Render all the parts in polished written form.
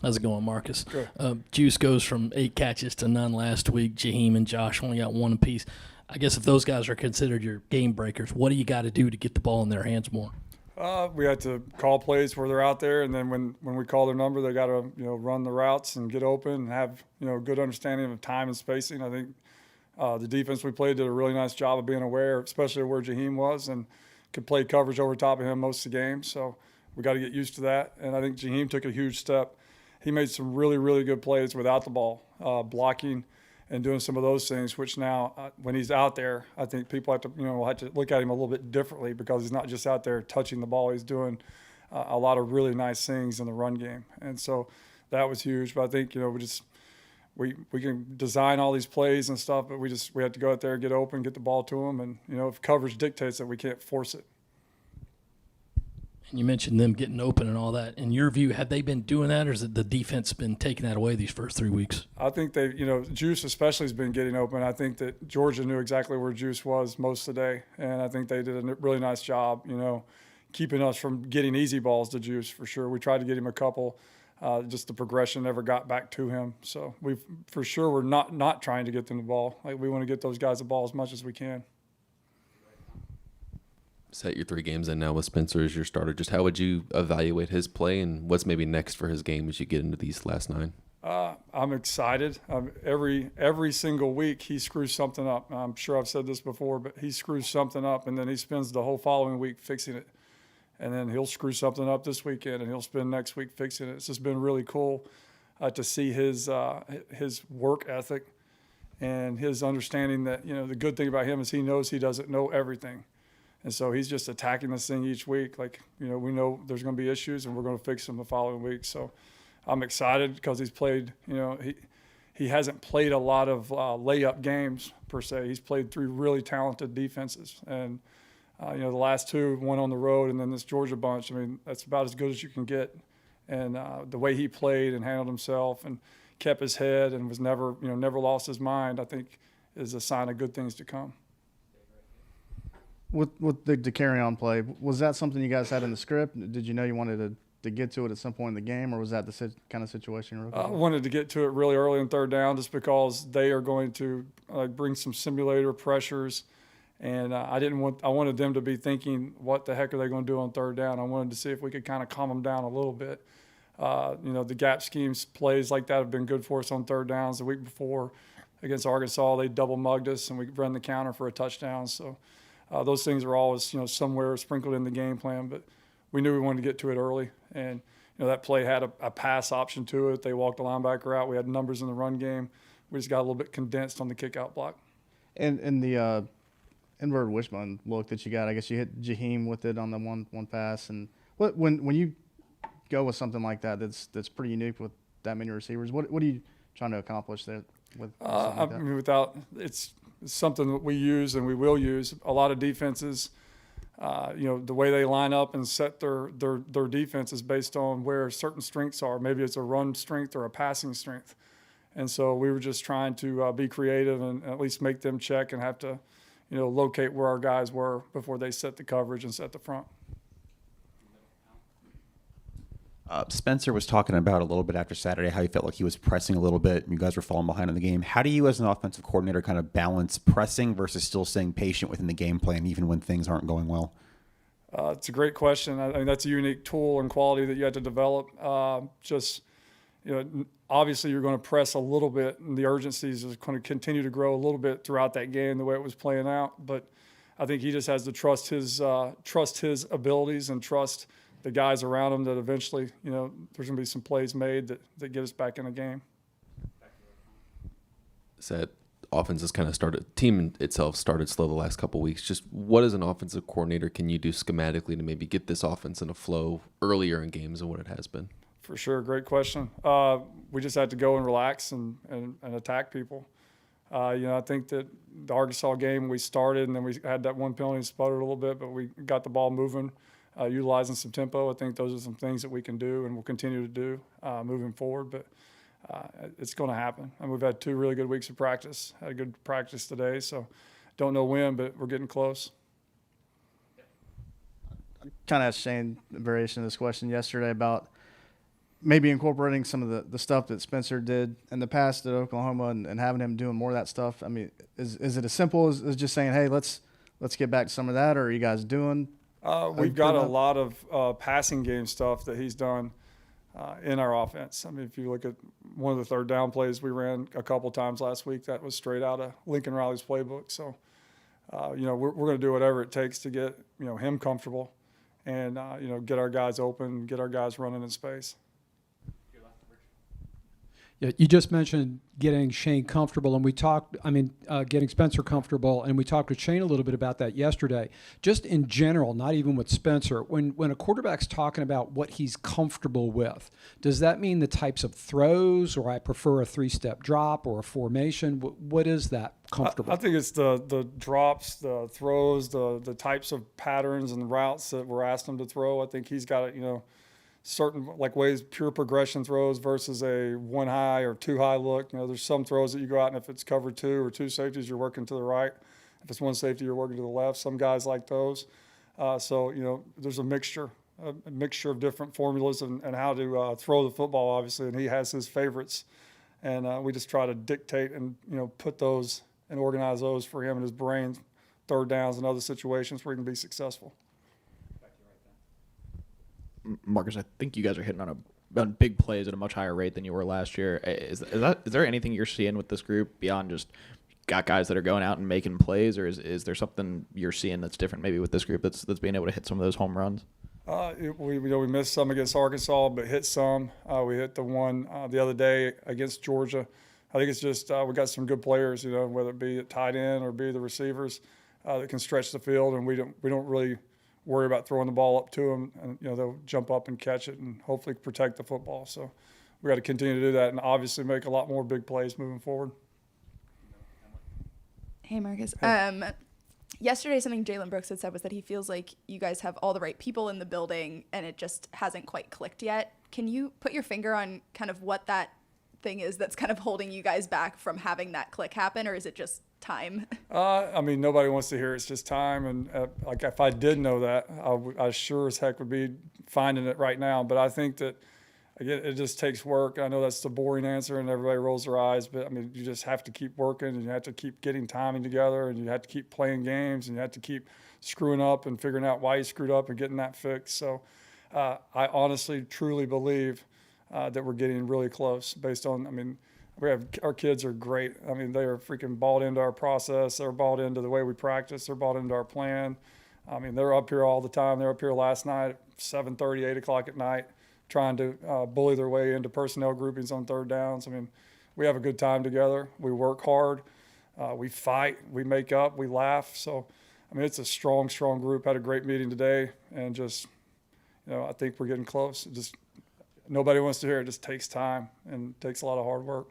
How's it going, Marcus? Good. Juice goes from 8 catches to none last week. Jaheim and Josh only got one apiece. I guess if those guys are considered your game breakers, what do you got to do to get the ball in their hands more? We had to call plays where they're out there, and then when we call their number, they got to run the routes and get open and have good understanding of time and spacing. I think the defense we played did a really nice job of being aware, especially where Jaheim was, and could play coverage over top of him most of the game. So we got to get used to that. And I think Jaheim took a huge step. He made some really, really good plays without the ball, blocking and doing some of those things, which now when he's out there, I think people have to look at him a little bit differently because he's not just out there touching the ball. He's doing a lot of really nice things in the run game. And so that was huge. But I think, we can design all these plays and stuff, but we have to go out there, get open, get the ball to them. And, if coverage dictates it, we can't force it. And you mentioned them getting open and all that. In your view, have they been doing that, or has the defense been taking that away these first 3 weeks? I think they, Juice especially has been getting open. I think that Georgia knew exactly where Juice was most of the day, and I think they did a really nice job, keeping us from getting easy balls to Juice for sure. We tried to get him a couple, just the progression never got back to him. So we're not trying to get them the ball. Like, we want to get those guys the ball as much as we can. Set your 3 games in now with Spencer as your starter. Just how would you evaluate his play, and what's maybe next for his game as you get into these last 9? I'm excited. Every single week he screws something up. I'm sure I've said this before, but he screws something up, and then he spends the whole following week fixing it. And then he'll screw something up this weekend, and he'll spend next week fixing it. It's just been really cool to see his work ethic and his understanding that, the good thing about him is he knows he doesn't know everything. And so he's just attacking this thing each week. Like, we know there's going to be issues, and we're going to fix them the following week. So I'm excited because he's played, he hasn't played a lot of layup games per se. He's played 3 really talented defenses. And, the last 2 went on the road, and then this Georgia bunch, that's about as good as you can get. And the way he played and handled himself and kept his head and was never lost his mind, I think is a sign of good things to come. With the carry-on play, was that something you guys had in the script? Did you know you wanted to get to it at some point in the game, or was that the kind of situation you were looking I at? wanted to get to it really early in third down just because they are going to bring some simulator pressures, and I wanted them to be thinking, what the heck are they going to do on third down? I wanted to see if we could kind of calm them down a little bit. The gap schemes, plays like that have been good for us on third downs. The week before against Arkansas, they double mugged us, and we ran the counter for a touchdown. So those things are always, somewhere sprinkled in the game plan, but we knew we wanted to get to it early. And, that play had a pass option to it. They walked the linebacker out. We had numbers in the run game. We just got a little bit condensed on the kick-out block. And the inverted wishbone look that you got, I guess you hit Jaheim with it on the one pass. And when you go with something like that, that's pretty unique with that many receivers, what are you trying to accomplish there with something like that? It's something that we use and we will use. A lot of defenses, the way they line up and set their defense is based on where certain strengths are. Maybe it's a run strength or a passing strength. And so we were just trying to be creative and at least make them check and have to, locate where our guys were before they set the coverage and set the front. Spencer was talking about a little bit after Saturday how he felt like he was pressing a little bit. You guys were falling behind in the game. How do you, as an offensive coordinator, kind of balance pressing versus still staying patient within the game plan, even when things aren't going well? It's a great question. I mean, that's a unique tool and quality that you have to develop. Obviously you're going to press a little bit, and the urgencies is going to continue to grow a little bit throughout that game, the way it was playing out. But I think he just has to trust his abilities and trust the guys around him that eventually, there's going to be some plays made that get us back in the game. That offense has kind of started, team itself started slow the last couple of weeks. Just what as an offensive coordinator can you do schematically to maybe get this offense in a flow earlier in games than what it has been? For sure, great question. We just had to go and relax and attack people. I think that the Arkansas game we started and then we had that one penalty and sputtered a little bit, but we got the ball moving, utilizing some tempo. I think those are some things that we can do and we'll continue to do moving forward. But it's going to happen. And we've had 2 really good weeks of practice. Had a good practice today, so don't know when, but we're getting close. Kind of asked Shane a variation of this question yesterday about maybe incorporating some of the stuff that Spencer did in the past at Oklahoma and having him doing more of that stuff? I mean, is it as simple as just saying, hey, let's get back to some of that, or are you guys doing? We've got a lot of passing game stuff that he's done in our offense. I mean, if you look at one of the third down plays we ran a couple times last week, that was straight out of Lincoln Riley's playbook. So, we're going to do whatever it takes to get, him comfortable and, get our guys open, get our guys running in space. Yeah, you just mentioned getting Shane comfortable, and getting Spencer comfortable, and we talked with Shane a little bit about that yesterday. Just in general, not even with Spencer, when a quarterback's talking about what he's comfortable with, does that mean the types of throws, or I prefer a 3-step drop or a formation? What is that comfortable? I think it's the drops, the throws, the types of patterns and routes that we're asking him to throw. I think he's got it, certain ways, pure progression throws versus a 1 high or 2 high look. There's some throws that you go out and if it's cover 2 or 2 safeties, you're working to the right. If it's 1 safety, you're working to the left. Some guys like those. So there's a mixture of different formulas and how to throw the football, obviously, and he has his favorites. And we just try to dictate and, put those and organize those for him in his brain, third downs and other situations where he can be successful. Marcus, I think you guys are hitting on big plays at a much higher rate than you were last year. Is there anything you're seeing with this group beyond just got guys that are going out and making plays, or is there something you're seeing that's different maybe with this group that's being able to hit some of those home runs? We missed some against Arkansas, but hit some. We hit the one the other day against Georgia. I think it's just we got some good players, whether it be at tight end or be the receivers that can stretch the field, and we don't really worry about throwing the ball up to them, and they'll jump up and catch it and hopefully protect the football. So we got to continue to do that and obviously make a lot more big plays moving forward. Hey, Marcus. Yesterday, something Jalen Brooks had said was that he feels like you guys have all the right people in the building and it just hasn't quite clicked yet. Can you put your finger on kind of what that thing is that's kind of holding you guys back from having that click happen, or is it just time? Nobody wants to hear it's just time, and if I did know that, I sure as heck would be finding it right now. But I think that again, it just takes work. I know that's the boring answer, and everybody rolls their eyes, but you just have to keep working, and you have to keep getting timing together, and you have to keep playing games, and you have to keep screwing up and figuring out why you screwed up and getting that fixed. So I honestly, truly believe that we're getting really close based on, our kids are great. They are freaking bought into our process. They're bought into the way we practice. They're bought into our plan. They're up here all the time. They're up here last night at 7:30, 8 o'clock at night, trying to bully their way into personnel groupings on third downs. We have a good time together. We work hard. We fight. We make up. We laugh. So, it's a strong, strong group. Had a great meeting today, and just, I think we're getting close. Nobody wants to hear it. It just takes time and takes a lot of hard work.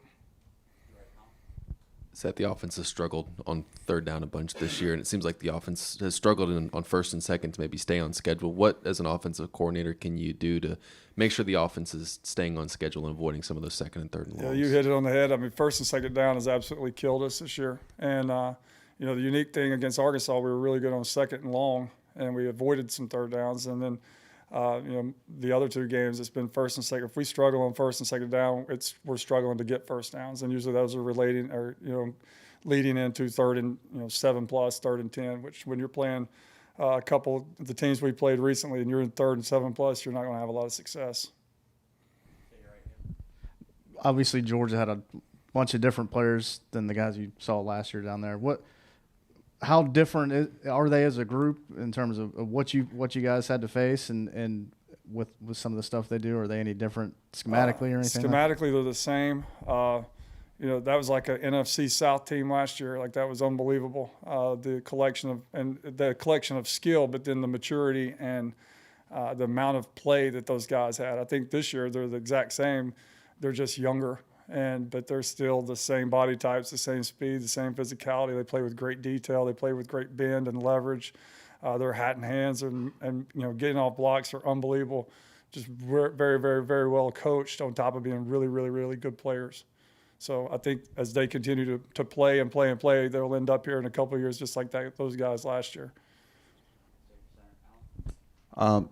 Seth, the offense has struggled on third down a bunch this year, and it seems like the offense has struggled on first and second to maybe stay on schedule. What, as an offensive coordinator, can you do to make sure the offense is staying on schedule and avoiding some of those second and third and longs? Yeah, you hit it on the head. First and second down has absolutely killed us this year. And, the unique thing against Arkansas, we were really good on second and long, and we avoided some third downs. And then, the other 2 games, it's been first and second. If we struggle on first and second down, we're struggling to get first downs, and usually those are leading into third and 7+, third and 10. Which when you're playing a couple of the teams we played recently, and you're in third and 7+, you're not going to have a lot of success. Obviously, Georgia had a bunch of different players than the guys you saw last year down there. How different are they as a group in terms of what you guys had to face and with some of the stuff they do? Are they any different schematically or anything? Schematically, they're the same. That was like an NFC South team last year. That was unbelievable. The collection of skill, but then the maturity and the amount of play that those guys had. I think this year they're the exact same. They're just younger. But they're still the same body types, the same speed, the same physicality. They play with great detail. They play with great bend and leverage. Their hat and hands and getting off blocks are unbelievable. Just very, very, very well coached on top of being really, really, really good players. So I think as they continue to play and play and play, they'll end up here in a couple of years just like those guys last year.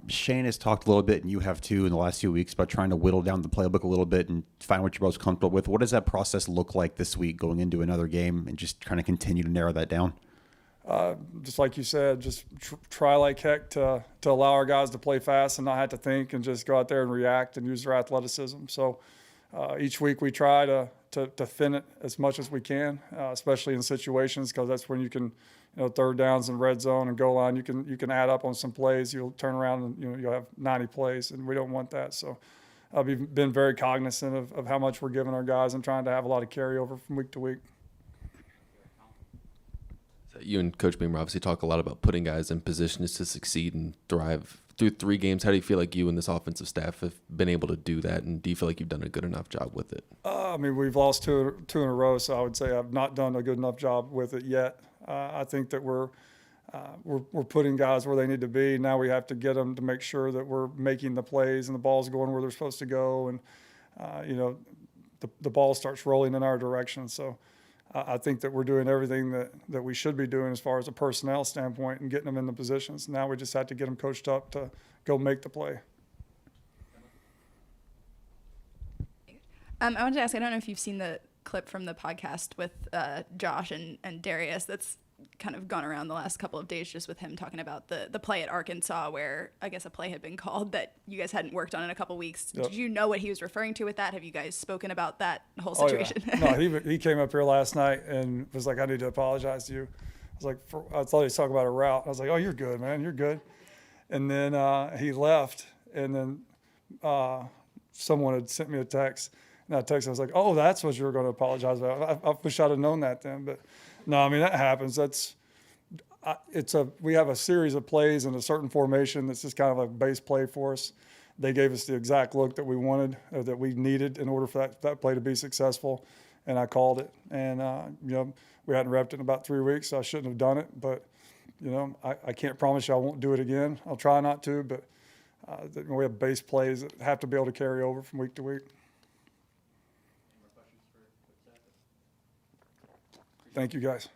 Shane has talked a little bit, and you have too, in the last few weeks about trying to whittle down the playbook a little bit and find what you're most comfortable with. What does that process look like this week going into another game and just trying to continue to narrow that down? Just like you said, just try like heck to allow our guys to play fast and not have to think and just go out there and react and use their athleticism. So each week we try to thin it as much as we can, especially in situations, because that's when you can, third downs and red zone and goal line, you can add up on some plays. You'll turn around and you'll have 90 plays, and we don't want that. So we've been very cognizant of how much we're giving our guys and trying to have a lot of carryover from week to week. You and Coach Beamer obviously talk a lot about putting guys in positions to succeed and thrive through 3 games. How do you feel like you and this offensive staff have been able to do that, and do you feel like you've done a good enough job with it? We've lost two in a row, so I would say I've not done a good enough job with it yet. I think that we're putting guys where they need to be. Now we have to get them to make sure that we're making the plays and the ball's going where they're supposed to go, and the ball starts rolling in our direction. So I think that we're doing everything that we should be doing as far as a personnel standpoint and getting them in the positions. Now we just have to get them coached up to go make the play. I wanted to ask, I don't know if you've seen the clip from the podcast with Josh and Darius that's kind of gone around the last couple of days, just with him talking about the play at Arkansas where I guess a play had been called that you guys hadn't worked on in a couple weeks. Yep. Did you know what he was referring to with that? Have you guys spoken about that whole situation? Oh, yeah. No, he came up here last night and was like, I need to apologize to you. I was like, I thought he was talking about a route. I was like, oh, you're good, man. You're good. And then he left, and then someone had sent me a text. And I texted, I was like, oh, that's what you were going to apologize about. I wish I'd have known that then. But no, that happens. We have a series of plays in a certain formation that's just kind of a base play for us. They gave us the exact look that we wanted, or that we needed in order for that play to be successful, and I called it. And we hadn't repped it in about 3 weeks, so I shouldn't have done it. But I can't promise you I won't do it again. I'll try not to, but we have base plays that have to be able to carry over from week to week. Thank you, guys.